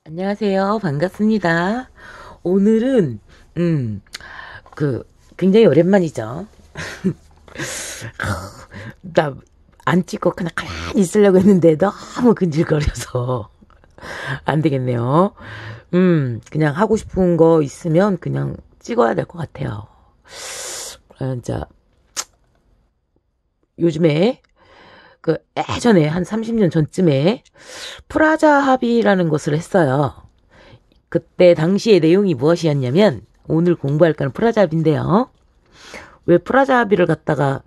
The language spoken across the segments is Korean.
안녕하세요. 반갑습니다. 오늘은, 음, 굉장히 오랜만이죠. 나 안 찍고 그냥 가만히 있으려고 했는데 너무 근질거려서 안 되겠네요. 그냥 하고 싶은 거 있으면 그냥 찍어야 될 것 같아요. 자, 요즘에, 예전에 한 30년 전쯤에 프라자 합의라는 것을 했어요. 그때 당시의 내용이 무엇이었냐면 오늘 공부할 거는 프라자 합의인데요. 왜 프라자 합의를 갖다가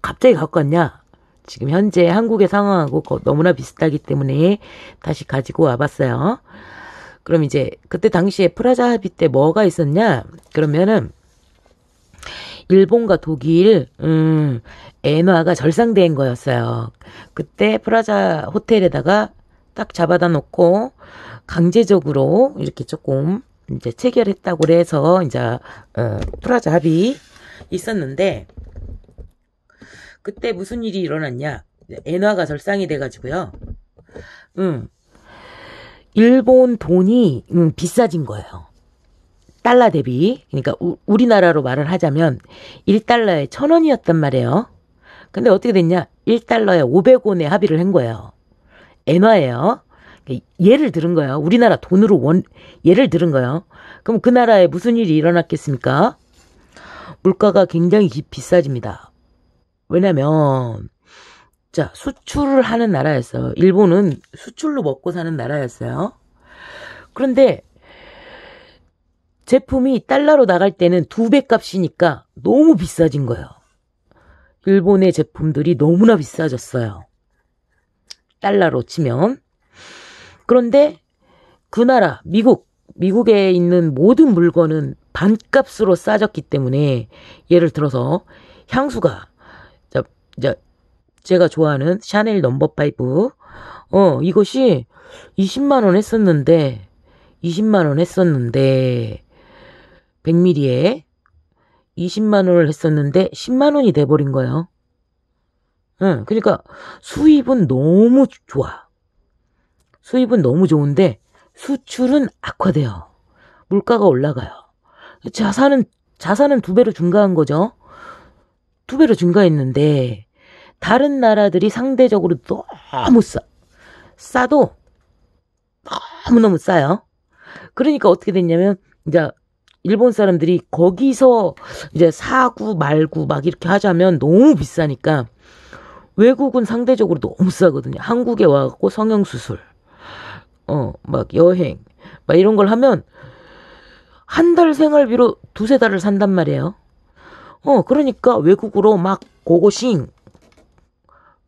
갑자기 갖고 왔냐? 지금 현재 한국의 상황하고 너무나 비슷하기 때문에 다시 가지고 와봤어요. 그럼 이제 그때 당시에 프라자 합의 때 뭐가 있었냐? 그러면은 일본과 독일 엔화가 절상된 거였어요. 그때 프라자 호텔에다가 딱 잡아다 놓고 강제적으로 이렇게 조금 이제 체결했다고 해서 이제 프라자 합의 있었는데 그때 무슨 일이 일어났냐? 엔화가 절상이 돼가지고요. 일본 돈이 비싸진 거예요. 달러 대비. 그러니까 우리나라로 말을 하자면 1달러에 1,000원이었단 말이에요. 근데 어떻게 됐냐? 1달러에 500원에 합의를 한 거예요. 엔화예요. 예를 들은 거예요. 우리나라 돈으로 예를 들은 거예요. 그럼 그 나라에 무슨 일이 일어났겠습니까? 물가가 굉장히 비싸집니다. 왜냐면, 자, 수출을 하는 나라였어요. 일본은 수출로 먹고 사는 나라였어요. 그런데 제품이 달러로 나갈 때는 2배 값이니까 너무 비싸진 거예요. 일본의 제품들이 너무나 비싸졌어요. 달러로 치면. 그런데 그 나라, 미국에 있는 모든 물건은 반값으로 싸졌기 때문에 예를 들어서 향수가 제가 좋아하는 샤넬 넘버 5 이것이 20만 원 했었는데 100ml에 20만 원을 했었는데 10만 원이 돼버린 거예요. 그러니까 수입은 너무 좋아. 수입은 너무 좋은데 수출은 악화돼요. 물가가 올라가요. 자산은 2배로 증가한 거죠. 2배로 증가했는데 다른 나라들이 상대적으로 너무 싸도 너무너무 싸요. 그러니까 어떻게 됐냐면 이제 일본 사람들이 거기서 이제 사구 말구 막 이렇게 하자면 너무 비싸니까 외국은 상대적으로 너무 싸거든요. 한국에 와갖고 성형수술, 막 여행, 막 이런 걸 하면 한 달 생활비로 2-3달을 산단 말이에요. 그러니까 외국으로 막 고고싱,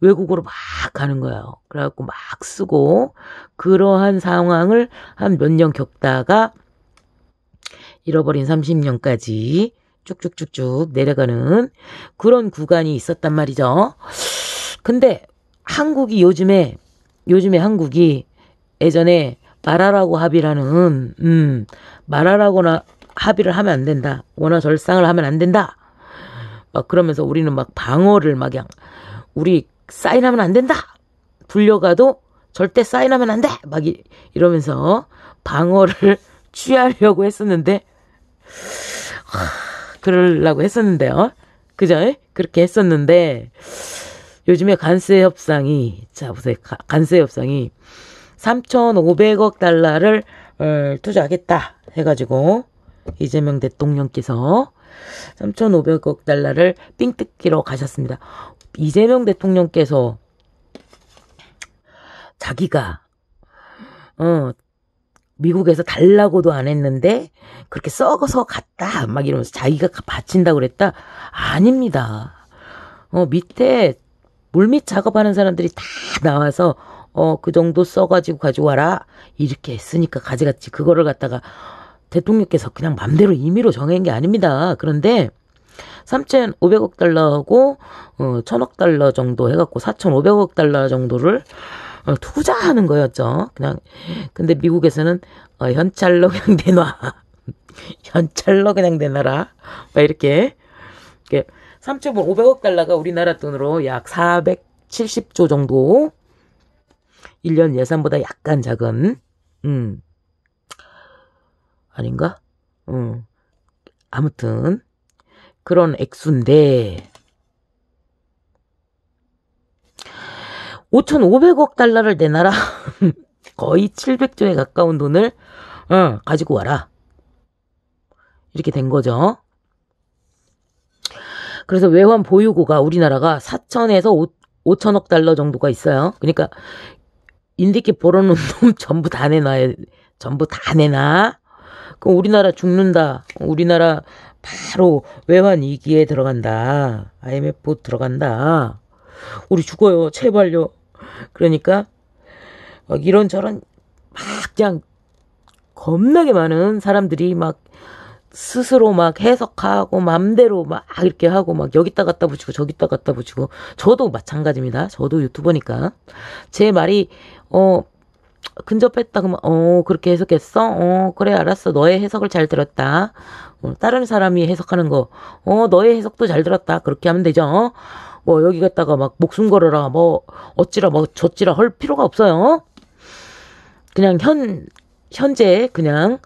외국으로 막 가는 거예요. 그래갖고 막 쓰고, 그러한 상황을 한 몇 년 겪다가 잃어버린 30년까지 쭉쭉쭉쭉 내려가는 그런 구간이 있었단 말이죠. 근데 한국이 요즘에 한국이 예전에 말하라고 합의라는 말하라고나 합의를 하면 안 된다. 원화 절상을 하면 안 된다. 막 그러면서 우리는 막 방어를 막 그냥 우리 사인하면 안 된다. 불려가도 절대 사인하면 안 돼. 막 이러면서 방어를 취하려고 했었는데 그러려고 했었는데요. 그죠? 그렇게 했었는데 요즘에 관세 협상이 자 보세요. 관세 협상이 3,500억 달러를 투자하겠다 해가지고 이재명 대통령께서 3,500억 달러를 삥 뜯기로 가셨습니다. 이재명 대통령께서 자기가 미국에서 달라고도 안 했는데 그렇게 썩어서 갔다 막 이러면서 자기가 바친다고 그랬다? 아닙니다. 밑에 물밑 작업하는 사람들이 다 나와서 그 정도 써가지고 가져와라 이렇게 했으니까 가져갔지. 그거를 갖다가 대통령께서 그냥 맘대로 임의로 정한 게 아닙니다. 그런데 3,500억 달러하고 1,000억 달러 정도 해갖고 4,500억 달러 정도를 투자하는 거였죠. 그냥 근데 미국에서는 현찰로 그냥 내놔. 현찰로 그냥 내놔라. 막 이렇게 3,500억 달러가 우리나라 돈으로 약 470조 정도 1년 예산보다 약간 작은 아닌가? 아무튼 그런 액수인데 5,500억 달러를 내놔라. 거의 700조에 가까운 돈을 가지고 와라. 이렇게 된 거죠. 그래서 외환 보유고가 우리나라가 4천에서 5천억 달러 정도가 있어요. 그러니까 인디께 벌어놓은 돈 전부 다 내놔야, 전부 다 내놔. 그럼 우리나라 죽는다. 우리나라 바로 외환 위기에 들어간다. IMF 들어간다. 우리 죽어요. 제발요. 그러니까 막 이런저런 막 그냥 겁나게 많은 사람들이 막 스스로 막 해석하고 맘대로 막 이렇게 하고 막 여기다 갖다 붙이고 저기다 갖다 붙이고 저도 마찬가지입니다. 저도 유튜버니까 제 말이 근접했다 그러면 그렇게 해석했어? 그래 알았어. 너의 해석을 잘 들었다. 다른 사람이 해석하는 거 너의 해석도 잘 들었다. 그렇게 하면 되죠. 뭐 여기 갔다가 막 목숨 걸어라 뭐 어찌라 뭐 저찌라 할 필요가 없어요. 그냥 현재 그냥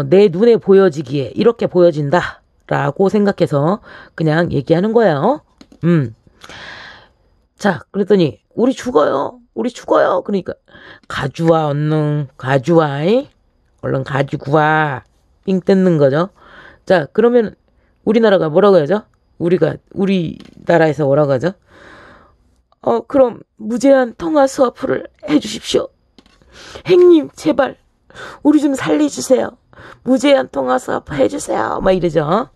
내 눈에 보여지기에 이렇게 보여진다 라고 생각해서 그냥 얘기하는 거예요. 자, 그랬더니 우리 죽어요. 그러니까 가져와 얼른 가져와. 얼른 가지고 와. 삥 뜯는 거죠. 자, 그러면 우리나라가 뭐라고 하죠? 우리나라에서 뭐라고 하죠? 그럼 무제한 통화 수화풀을 해주십시오. 행님 제발 우리 좀 살려주세요. 무제한 통화 수화풀 해주세요. 막 이러죠.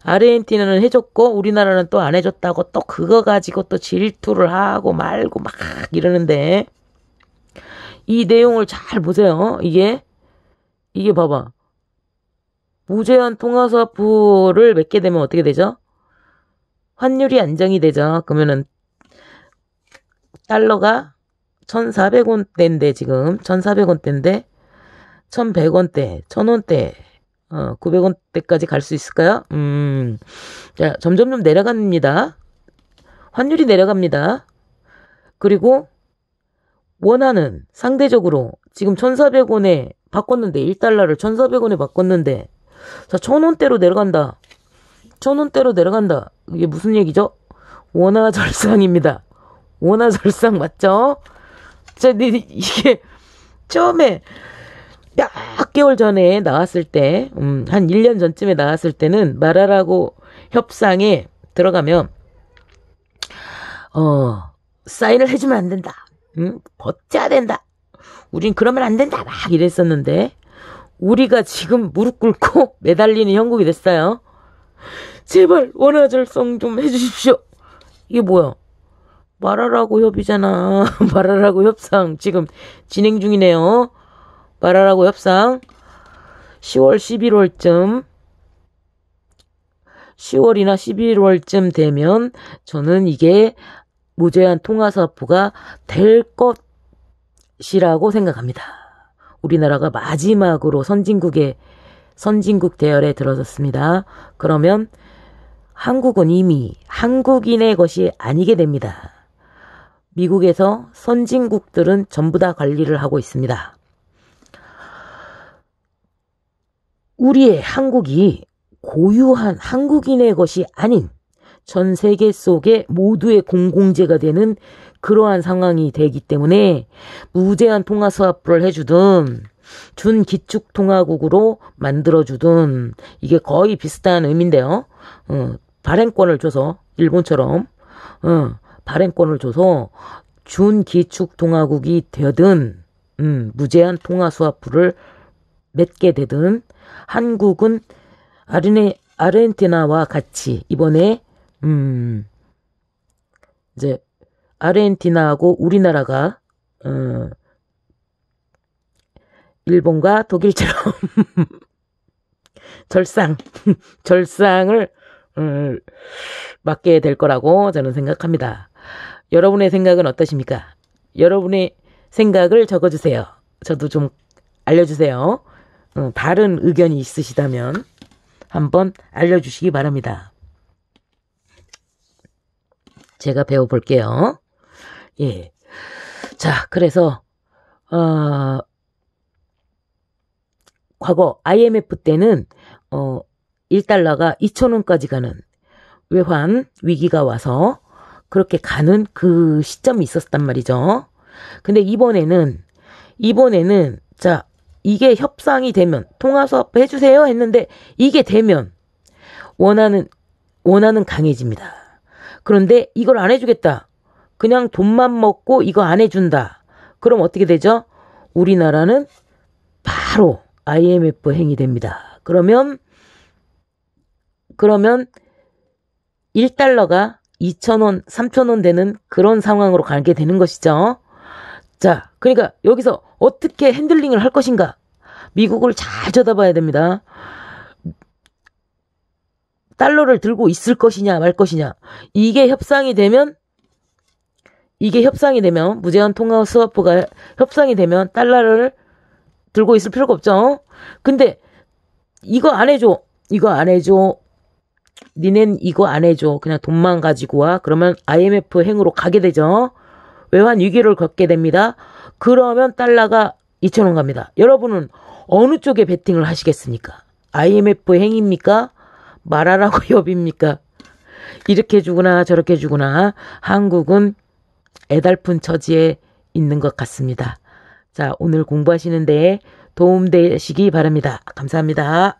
아르헨티나는 해줬고 우리나라는 또 안 해줬다고 또 그거 가지고 또 질투를 하고 말고 막 이러는데 이 내용을 잘 보세요. 이게 봐봐. 무제한 통화 수화풀을 맺게 되면 어떻게 되죠? 환율이 안정이 되죠. 그러면은 달러가 1,400원대인데 지금 1,400원대인데 1,100원대, 1,000원대, 900원대까지 갈 수 있을까요? 자, 점점 내려갑니다. 환율이 내려갑니다. 그리고 원화는 상대적으로 지금 1,400원에 바꿨는데 1달러를 1,400원에 바꿨는데 자, 1,000원대로 내려간다. 1,000원대로 내려간다. 이게 무슨 얘기죠? 원화 절상입니다. 원화 절상 맞죠? 자, 이게 처음에 몇 개월 전에 나왔을 때, 한 1년 전쯤에 나왔을 때는 말하라고 협상에 들어가면, 사인을 해주면 안 된다. 버텨야 된다. 우린 그러면 안 된다. 막 이랬었는데, 우리가 지금 무릎 꿇고 매달리는 형국이 됐어요. 제발 원화 절상 좀 해주십시오. 이게 뭐야? 말하라고 협이잖아. 말하라고 협상 지금 진행 중이네요. 말하라고 협상 10월 11월쯤 10월이나 11월쯤 되면 저는 이게 무제한 통화사업부가 될 것이라고 생각합니다. 우리나라가 마지막으로 선진국 대열에 들어섰습니다. 그러면 한국은 이미 한국인의 것이 아니게 됩니다. 미국에서 선진국들은 전부 다 관리를 하고 있습니다. 우리의 한국이 고유한 한국인의 것이 아닌 전 세계 속에 모두의 공공재가 되는 그러한 상황이 되기 때문에 무제한 통화 수화풀을 해주든 준기축통화국으로 만들어주든 이게 거의 비슷한 의미인데요. 발행권을 줘서 일본처럼 발행권을 줘서 준기축통화국이 되든 무제한 통화 수화풀을 맺게 되든 한국은 아르헨티나와 같이 이번에 이제 아르헨티나하고 우리나라가 일본과 독일처럼 절상을 맞게 될 거라고 저는 생각합니다. 여러분의 생각은 어떠십니까? 여러분의 생각을 적어주세요. 저도 좀 알려주세요. 다른 의견이 있으시다면 한번 알려주시기 바랍니다. 제가 배워볼게요. 예. 자, 그래서 과거 IMF 때는 1달러가 2,000원까지 가는 외환 위기가 와서 그렇게 가는 그 시점이 있었단 말이죠. 근데 이번에는 자, 이게 협상이 되면 통화수합 해주세요 했는데 이게 되면 원하는 강해집니다. 그런데 이걸 안 해주겠다. 그냥 돈만 먹고 이거 안 해준다. 그럼 어떻게 되죠? 우리나라는 바로 IMF 행위 됩니다. 그러면 1달러가 2,000원, 3,000원 되는 그런 상황으로 가게 되는 것이죠. 자, 그러니까 여기서 어떻게 핸들링을 할 것인가? 미국을 잘 쳐다봐야 됩니다. 달러를 들고 있을 것이냐 말 것이냐. 이게 협상이 되면 무제한 통화 스와프가 협상이 되면 달러를 들고 있을 필요가 없죠. 근데 이거 안 해줘. 니넨 이거 안 해줘. 그냥 돈만 가지고 와. 그러면 IMF 행으로 가게 되죠. 외환 위기를 겪게 됩니다. 그러면 달러가 2,000원 갑니다. 여러분은 어느 쪽에 베팅을 하시겠습니까? IMF 행입니까? 말하라고 협입니까? 이렇게 주구나 저렇게 주구나. 한국은 애달픈 처지에 있는 것 같습니다. 자, 오늘 공부하시는데 도움되시기 바랍니다. 감사합니다.